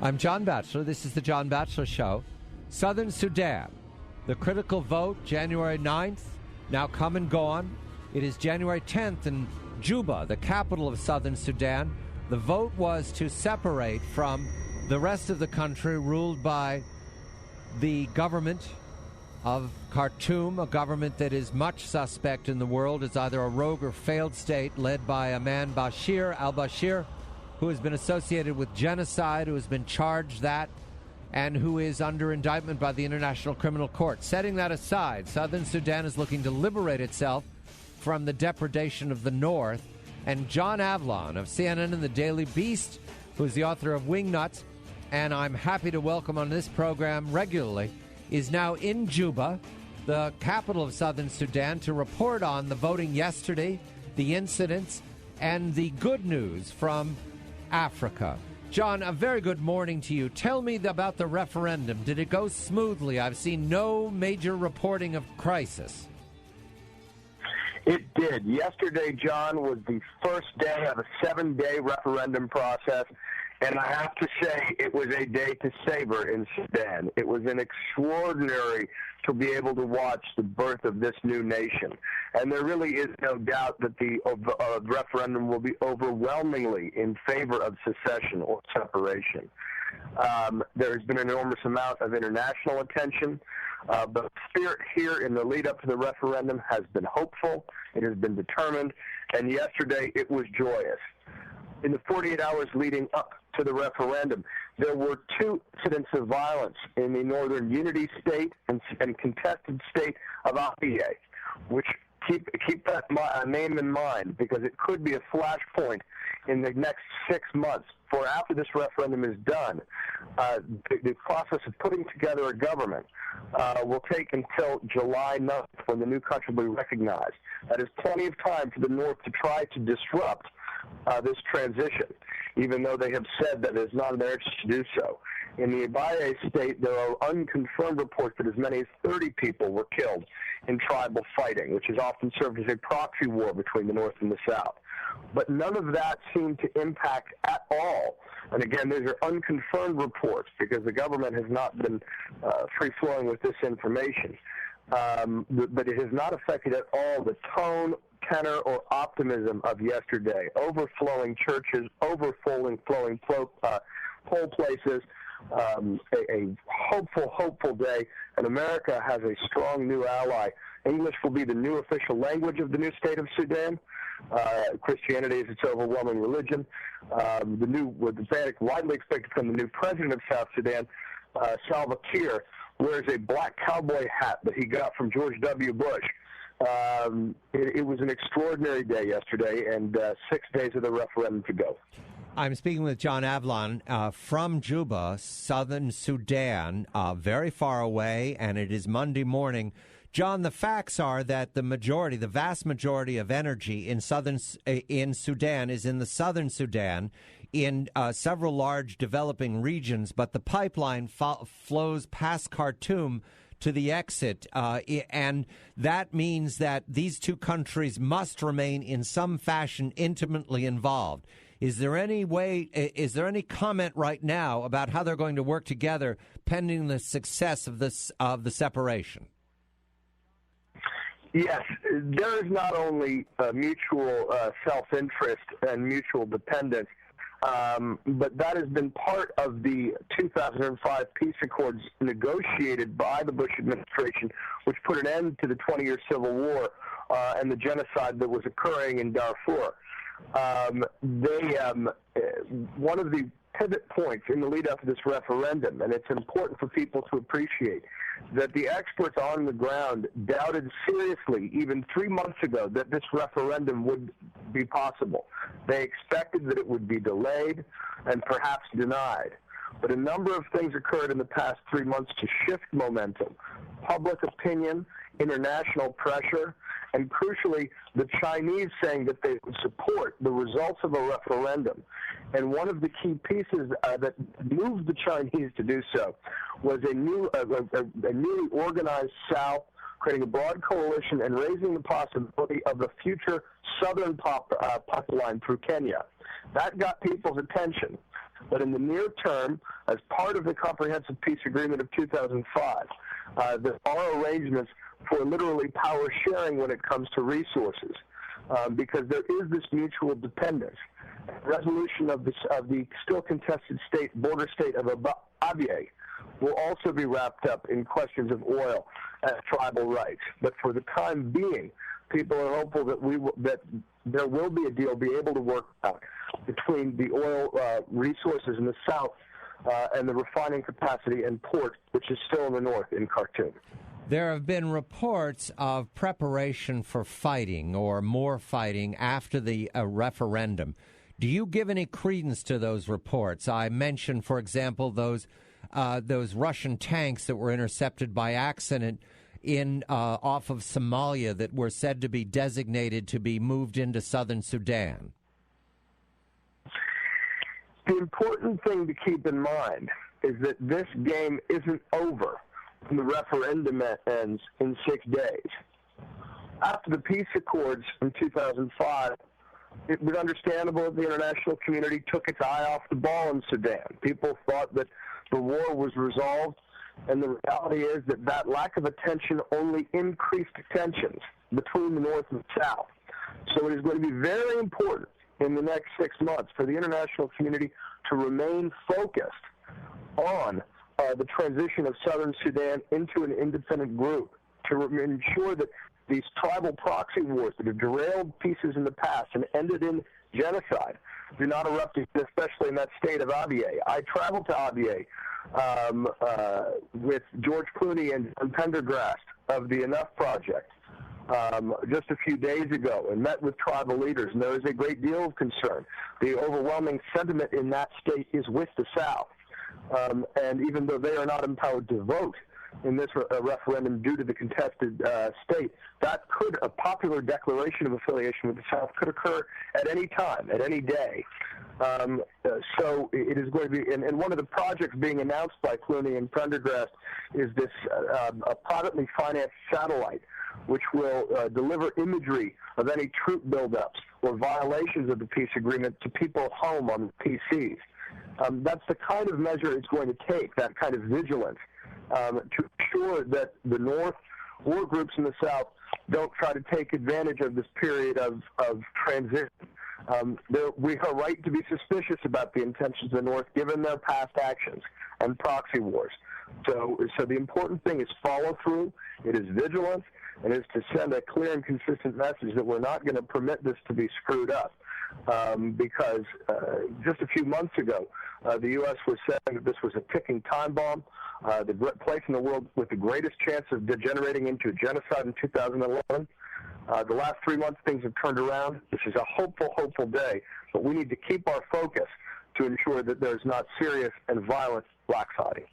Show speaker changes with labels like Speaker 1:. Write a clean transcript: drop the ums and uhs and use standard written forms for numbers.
Speaker 1: I'm John Batchelor. This is the John Batchelor Show. Southern Sudan. The critical vote, January 9th, now come and gone. It is January 10th in Juba, the capital of Southern Sudan. The vote was to separate from the rest of the country ruled by the government of Khartoum, a government that is much suspect in the world as either a rogue or failed state led by a man, Bashir al-Bashir, who has been associated with genocide, who has been charged that, and who is under indictment by the International Criminal Court. Setting that aside, Southern Sudan is looking to liberate itself from the depredation of the North. And John Avlon of CNN and the Daily Beast, who is the author of Wingnuts, and I'm happy to welcome on this program regularly, is now in Juba, the capital of Southern Sudan, to report on the voting yesterday, the incidents, and the good news from Africa. John, a very good morning to you. Tell me about the referendum. Did it go smoothly? I've seen no major reporting of crisis.
Speaker 2: It did. Yesterday, John, was the first day of a 7-day referendum process, and I have to say it was a day to savor in Sudan. It was an extraordinary to be able to watch the birth of this new nation. And there really is no doubt that the referendum will be overwhelmingly in favor of secession or separation. There has been an enormous amount of international attention. The spirit here in the lead up to the referendum has been hopeful. It has been determined. And yesterday it was joyous. In the 48 hours leading up to the referendum, there were 2 incidents of violence in the northern unity state and contested state of Abyei, which keep that name in mind, because it could be a flashpoint in the next 6 months. For after this referendum is done, the process of putting together a government will take until July 9th, when the new country will be recognized. That is plenty of time for the North to try to disrupt this transition, even though they have said that it is not in their interest to do so. In the Abyei state, there are unconfirmed reports that as many as 30 people were killed in tribal fighting, which has often served as a proxy war between the North and the South. But none of that seemed to impact at all. And again, these are unconfirmed reports because the government has not been free-flowing with this information. But it has not affected at all the tone, tenor, or optimism of yesterday. Overflowing churches, overflowing poll places, a hopeful day, and America has a strong new ally. English will be the new official language of the new state of Sudan. Christianity is its overwhelming religion. The widely expected to become the new president of South Sudan, Salva Kiir, wears a black cowboy hat that he got from George W. Bush. It was an extraordinary day yesterday, and 6 days of the referendum to go.
Speaker 1: I'm speaking with John Avlon from Juba, Southern Sudan, very far away, and it is Monday morning. John, the facts are that the vast majority of energy in Sudan is in the Southern Sudan, in several large developing regions, but the pipeline flows past Khartoum to the exit, and that means that these 2 countries must remain in some fashion intimately involved. Is there any comment right now about how they're going to work together pending the success of the separation?
Speaker 2: Yes, there is not only mutual self-interest and mutual dependence, but that has been part of the 2005 peace accords negotiated by the Bush administration, which put an end to the 20-year civil war and the genocide that was occurring in Darfur. One of the pivot points in the lead up to this referendum, and it's important for people to appreciate, that the experts on the ground doubted seriously even 3 months ago that this referendum would be possible. They expected that it would be delayed and perhaps denied. But a number of things occurred in the past 3 months to shift momentum. Public opinion, international pressure, and crucially, the Chinese saying that they would support the results of a referendum. And one of the key pieces that moved the Chinese to do so was a newly organized South, creating a broad coalition and raising the possibility of a future southern pipeline through Kenya. That got people's attention. But in the near term, as part of the Comprehensive Peace Agreement of 2005, there are arrangements for literally power sharing when it comes to resources, because there is this mutual dependence. Resolution of the still contested border state of Abyei will also be wrapped up in questions of oil and tribal rights. But for the time being, people are hopeful that there will be a deal be able to work out between the oil resources in the south and the refining capacity and port, which is still in the north in Khartoum.
Speaker 1: There have been reports of preparation for fighting or more fighting after the referendum. Do you give any credence to those reports? I mentioned, for example, those Russian tanks that were intercepted by accident off of Somalia that were said to be designated to be moved into Southern Sudan.
Speaker 2: The important thing to keep in mind is that this game isn't over when the referendum ends in 6 days. After the peace accords in 2005, it was understandable that the international community took its eye off the ball in Sudan. People thought that the war was resolved, and the reality is that lack of attention only increased tensions between the North and the South. So it is going to be very important in the next 6 months for the international community to remain focused on the transition of Southern Sudan into an independent group, to ensure that these tribal proxy wars that have derailed pieces in the past and ended in genocide do not erupt, especially in that state of Abyei. I traveled to Abyei with George Clooney and Pendergrast of the Enough Project just a few days ago and met with tribal leaders, and there is a great deal of concern. The overwhelming sentiment in that state is with the South, and even though they are not empowered to vote in this referendum due to the contested state, a popular declaration of affiliation with the South could occur at any time, at any day. So it is going to be, and one of the projects being announced by Clooney and Prendergast is this a privately financed satellite, which will deliver imagery of any troop buildups or violations of the peace agreement to people at home on PCs. That's the kind of measure it's going to take, that kind of vigilance, to ensure that the North or groups in the South don't try to take advantage of this period of transition. We are right to be suspicious about the intentions of the North, given their past actions and proxy wars. So the important thing is follow through. It is vigilance, and it is to send a clear and consistent message that we're not going to permit this to be screwed up. Because just a few months ago, the U.S. was saying that this was a ticking time bomb, the place in the world with the greatest chance of degenerating into a genocide in 2011. The last 3 months, things have turned around. This is a hopeful day, but we need to keep our focus to ensure that there's not serious and violent black siding.